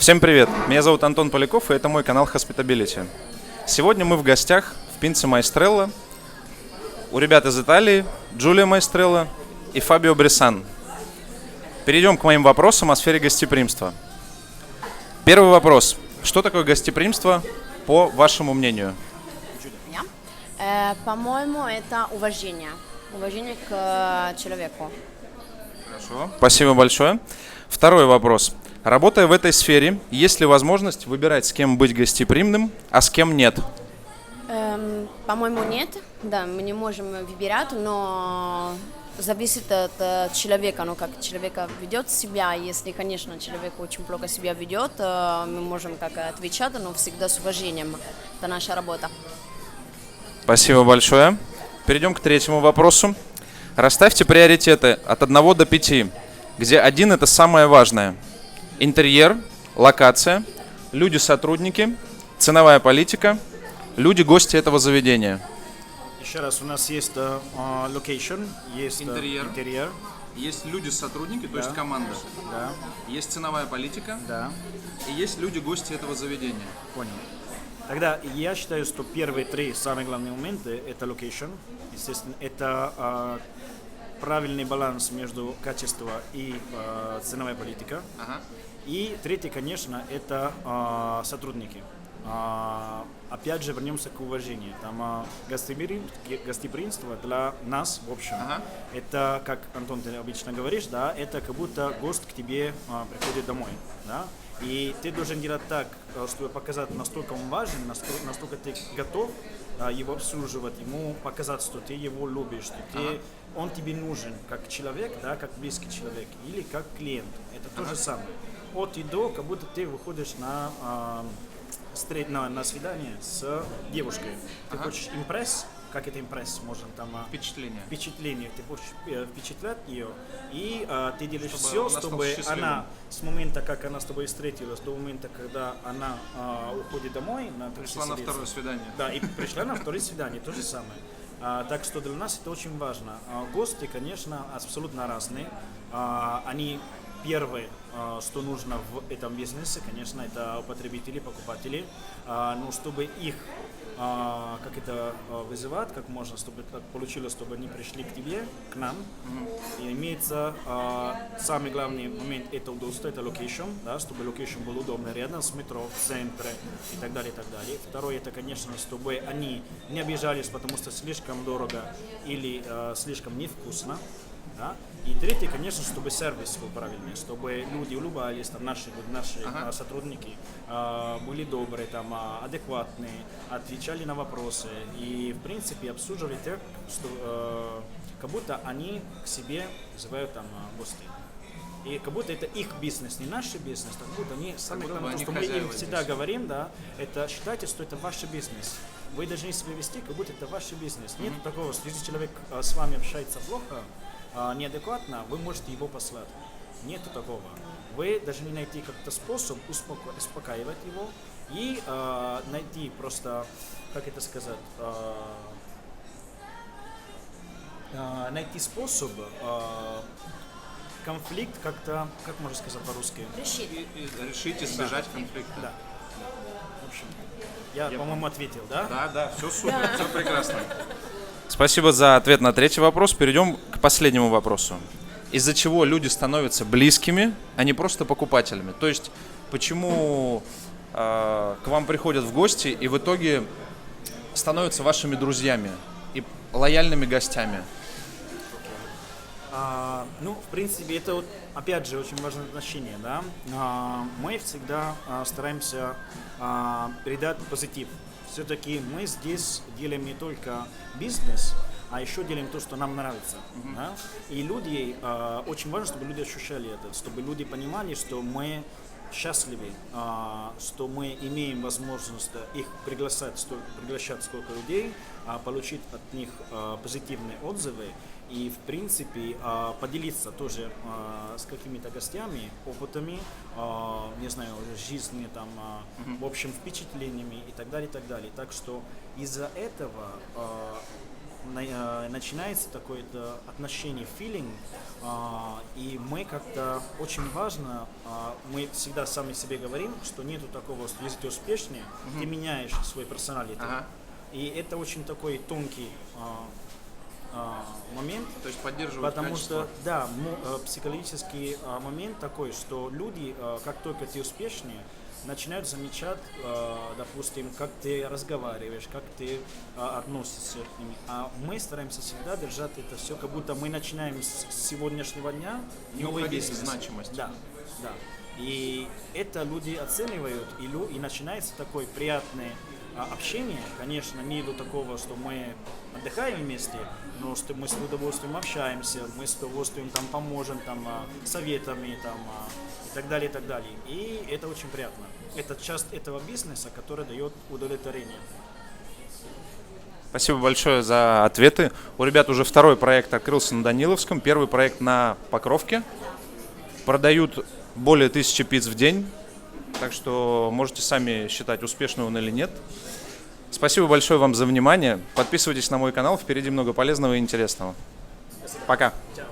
Всем привет! Меня зовут Антон Поляков, и это мой канал Hospitability. Сегодня мы в гостях в Пинце Маэстрелло у ребят из Италии, Джулия Маэстрелло и Фабио Бресан. Перейдем к моим вопросам о сфере гостеприимства. Первый вопрос. Что такое гостеприимство, по вашему мнению? По-моему, это уважение. Уважение к человеку. Хорошо. Спасибо большое. Второй вопрос. Работая в этой сфере, есть ли возможность выбирать, с кем быть гостеприимным, а с кем нет? По-моему, нет. Да, мы не можем выбирать, но зависит от человека, ну, как человек ведет себя. Если, конечно, человек очень плохо себя ведет, мы можем как отвечать, но всегда с уважением. Это наша работа. Спасибо большое. Перейдем к третьему вопросу. Расставьте приоритеты от 1 до 5, где 1 – это самое важное. Интерьер, локация, люди-сотрудники, ценовая политика, люди-гости этого заведения. Еще раз, у нас есть location, есть интерьер. Есть люди-сотрудники, то есть команда. Да. Есть ценовая политика. Да. И есть люди-гости этого заведения. Понял. Тогда я считаю, что первые 3 самые главные моменты – это location. Естественно, это правильный баланс между качеством и ценовой политикой. Ага. И третий, конечно, это сотрудники. Опять же, вернемся к уважению. Там гостеприимство для нас, в общем, это, как, Антон, ты обычно говоришь, да, это как будто гость к тебе приходит домой, да, и ты должен делать так, чтобы показать, насколько он важен, насколько ты готов его обслуживать, ему показать, что ты его любишь, что он тебе нужен как человек, да, как близкий человек, или как клиент. Это то же самое. От и до, как будто ты выходишь на свидание с девушкой. Ты хочешь импресс, как это импресс, можно там... Впечатление. Ты хочешь впечатлять ее, и ты делаешь все, чтобы она, с момента, как она с тобой встретилась, до момента, когда она уходит домой... Пришла на второе свидание. Да, и пришла на второе свидание, то же самое. Так что для нас это очень важно. Гости, конечно, абсолютно разные. Они первые, что нужно в этом бизнесе, конечно, это потребители, покупатели. Но чтобы их как это вызывать, как можно, чтобы так получилось, чтобы они пришли к тебе, к нам. И имеется самый главный момент – это удобство, это локейшн, да, чтобы локейшн был удобный рядом с метро, в центре и так далее, и так далее. Второе – это, конечно, чтобы они не обижались, потому что слишком дорого или слишком невкусно. Да? И третье, конечно, чтобы сервис был правильный, чтобы люди улыбались, там, наши сотрудники были добрые, там, адекватные, отвечали на вопросы и, в принципе, обслуживали тех, что как будто они к себе вызывают там гостей. И как будто это их бизнес, не наш бизнес, как будто они, самое главное, то, что мы им всегда говорим, да, это считайте, что это ваш бизнес. Вы должны себя вести, как будто это ваш бизнес. Нет такого, что если человек с вами общается плохо, неадекватно, вы можете его послать. Нету такого. Вы должны найти как-то способ успокаивать его и найти просто, как это сказать, найти способ конфликт как-то, как можно сказать по-русски? Решить избежать конфликта. Да. В общем, я по-моему, ответил, да? Да, все супер, все прекрасно. Спасибо за ответ на третий вопрос. Перейдем к последнему вопросу. Из-за чего люди становятся близкими, а не просто покупателями? То есть, почему к вам приходят в гости и в итоге становятся вашими друзьями и лояльными гостями? Ну, в принципе, это, вот, опять же, очень важное отношение, да. Мы всегда стараемся передать позитив. Все-таки мы здесь делаем не только бизнес, а еще делаем то, что нам нравится. Да? И люди, очень важно, чтобы люди ощущали это, чтобы люди понимали, что мы счастливы, что мы имеем возможность их приглашать сколько людей, получить от них позитивные отзывы и, в принципе, поделиться тоже с какими-то гостями, опытами, не знаю, жизни, там, в общем, впечатлениями и так далее, и так далее. Так что из-за этого начинается такое-то отношение, feeling, и мы как-то очень важно, мы всегда сами себе говорим, что нету такого, что если ты успешный, ты меняешь свой персоналити. И это очень такой тонкий момент. То есть поддерживать Потому качество. что, да, психологический момент такой, что люди, как только ты успешнее, начинают замечать, допустим, как ты разговариваешь, как ты относишься к ним. А мы стараемся всегда держать это все, как будто мы начинаем с сегодняшнего дня Не новый уходить в бизнес. значимость. Да, да. И это люди оценивают, и начинается такое приятное общение. Конечно, не до такого, что мы отдыхаем вместе, но что мы с удовольствием общаемся, мы с удовольствием там поможем там, советами там, и так далее, и так далее. И это очень приятно. Это часть этого бизнеса, который дает удовлетворение. Спасибо большое за ответы. У ребят уже второй проект открылся на Даниловском, первый проект на Покровке. Продают более 1000 пиц в день, так что можете сами считать, успешный он или нет. Спасибо большое вам за внимание. Подписывайтесь на мой канал, впереди много полезного и интересного. Пока. Ciao.